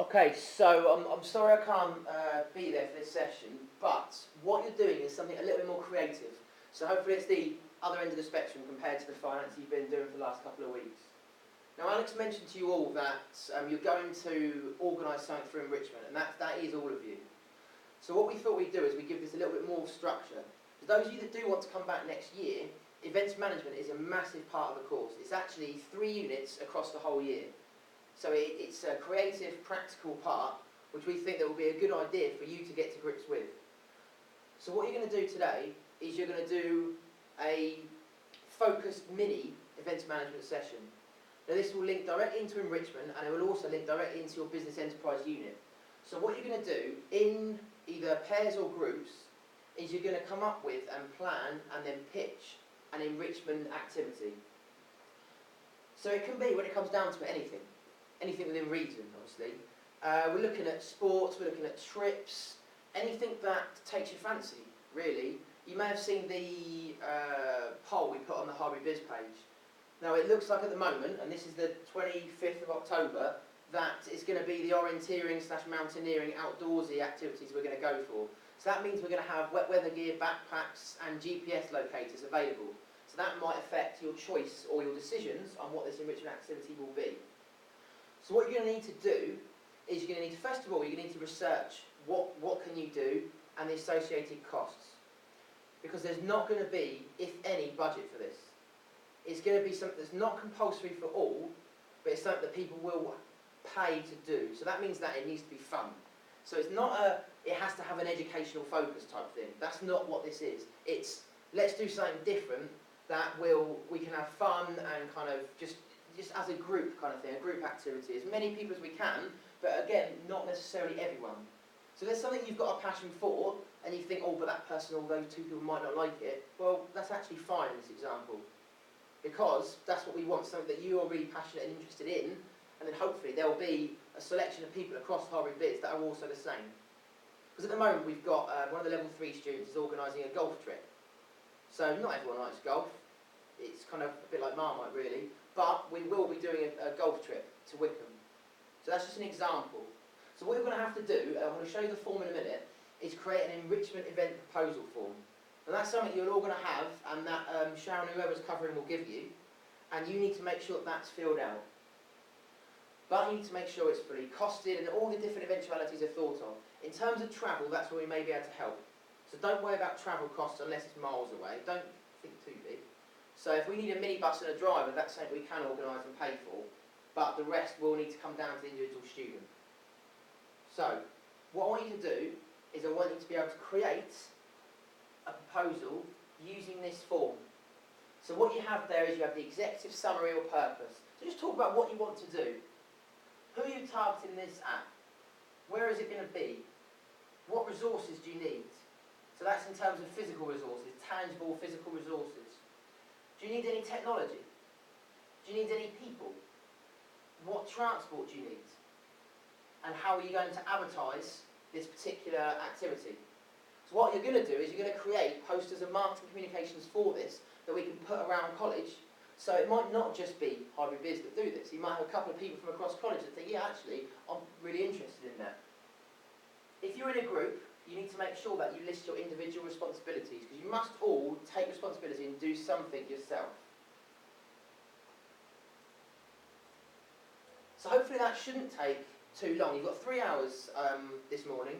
Okay, so I'm sorry I can't be there for this session, but what you're doing is something a little bit more creative. So hopefully it's the other end of the spectrum compared to the finance you've been doing for the last couple of weeks. Now Alex mentioned to you all that you're going to organise something for enrichment, and that is all of you. So what we thought we'd do is we give this a little bit more structure. For those of you that do want to come back next year, events management is a massive part of the course. It's actually 3 units across the whole year. So it's a creative, practical part, which we think that will be a good idea for you to get to grips with. So what you're going to do today is you're going to do a focused mini events management session. Now this will link directly into enrichment, and it will also link directly into your business enterprise unit. So what you're going to do in either pairs or groups is you're going to come up with and plan and then pitch an enrichment activity. So it can be, when it comes down to it, anything within reason, obviously. We're looking at sports, we're looking at trips, anything that takes your fancy, really. You may have seen the poll we put on the Harvey Biz page. Now it looks like at the moment, and this is the 25th of October, that it's going to be the orienteering / mountaineering outdoorsy activities we're going to go for. So that means we're going to have wet weather gear, backpacks and GPS locators available. So that might affect your choice or your decisions on what this enrichment activity will be. So what you're going to need to do is you're going to need to, first of all, you're going to need to research what can you do and the associated costs. Because there's not going to be, if any, budget for this. It's going to be something that's not compulsory for all, but it's something that people will pay to do. So that means that it needs to be fun. So it's not it has to have an educational focus type thing. That's not what this is. It's, let's do something different that we can have fun and kind of just as a group kind of thing, a group activity. As many people as we can, but again, not necessarily everyone. So there's something you've got a passion for, and you think, oh, but that person or those 2 people might not like it. Well, that's actually fine in this example. Because that's what we want, something that you are really passionate and interested in, and then hopefully there will be a selection of people across Harvey Biz that are also the same. Because at the moment we've got one of the level 3 students is organising a golf trip. So not everyone likes golf. It's kind of a bit like Marmite really. But we will be doing a golf trip to Wickham. So that's just an example. So what you're going to have to do, I'm going to show you the form in a minute, is create an enrichment event proposal form. And that's something you're all going to have, and that Sharon, whoever's covering, will give you. And you need to make sure that's filled out. But you need to make sure it's fully costed and all the different eventualities are thought of. In terms of travel, that's where we may be able to help. So don't worry about travel costs unless it's miles away. Don't think too big. So if we need a minibus and a driver, that's something we can organise and pay for. But the rest will need to come down to the individual student. So what I want you to do is I want you to be able to create a proposal using this form. So what you have there is you have the executive summary or purpose. So just talk about what you want to do. Who are you targeting this at? Where is it going to be? What resources do you need? So that's in terms of physical resources, tangible physical resources. Do you need any technology? Do you need any people? What transport do you need? And how are you going to advertise this particular activity? So what you're going to do is you're going to create posters and marketing communications for this that we can put around college. So it might not just be Harvey Biz that do this. You might have a couple of people from across college that think, yeah, actually, I'm really interested in that. If you're in a group, you need to make sure that you list your individual responsibilities, because you must all take responsibility and do something yourself. So hopefully that shouldn't take too long. You've got 3 hours this morning,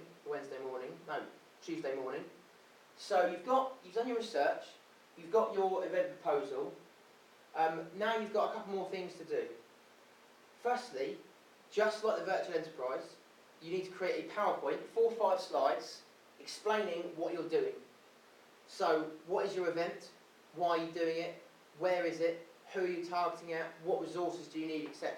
Tuesday morning. So you've done your research, you've got your event proposal. Now you've got a couple more things to do. Firstly, just like the virtual enterprise, you need to create a PowerPoint, 4 or 5 slides, explaining what you're doing. So, what is your event? Why are you doing it? Where is it? Who are you targeting at? What resources do you need, etc.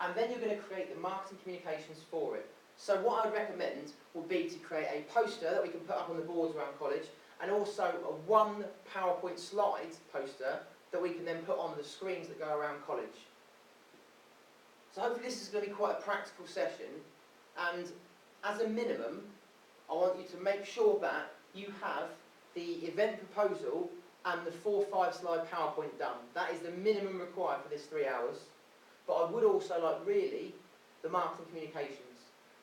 And then you're going to create the marketing communications for it. So what I'd recommend would be to create a poster that we can put up on the boards around college, and also a 1 PowerPoint slide poster that we can then put on the screens that go around college. So hopefully this is going to be quite a practical session, and as a minimum, I want you to make sure that you have the event proposal and the 4 or 5 slide PowerPoint done. That is the minimum required for this 3 hours. But I would also like really the marketing communications.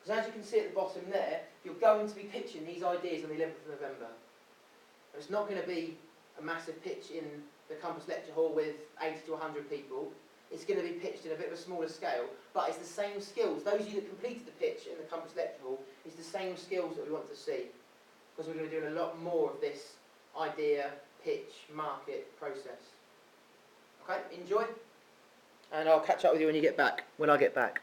Because as you can see at the bottom there, you're going to be pitching these ideas on the 11th of November. It's not going to be a massive pitch in the campus lecture hall with 80 to 100 people. It's going to be pitched in a bit of a smaller scale, but it's the same skills. Those of you that completed the pitch in the campus lecture hall, it's the same skills that we want to see. Because we're going to be doing a lot more of this idea, pitch, market process. Okay, enjoy. And I'll catch up with you when I get back.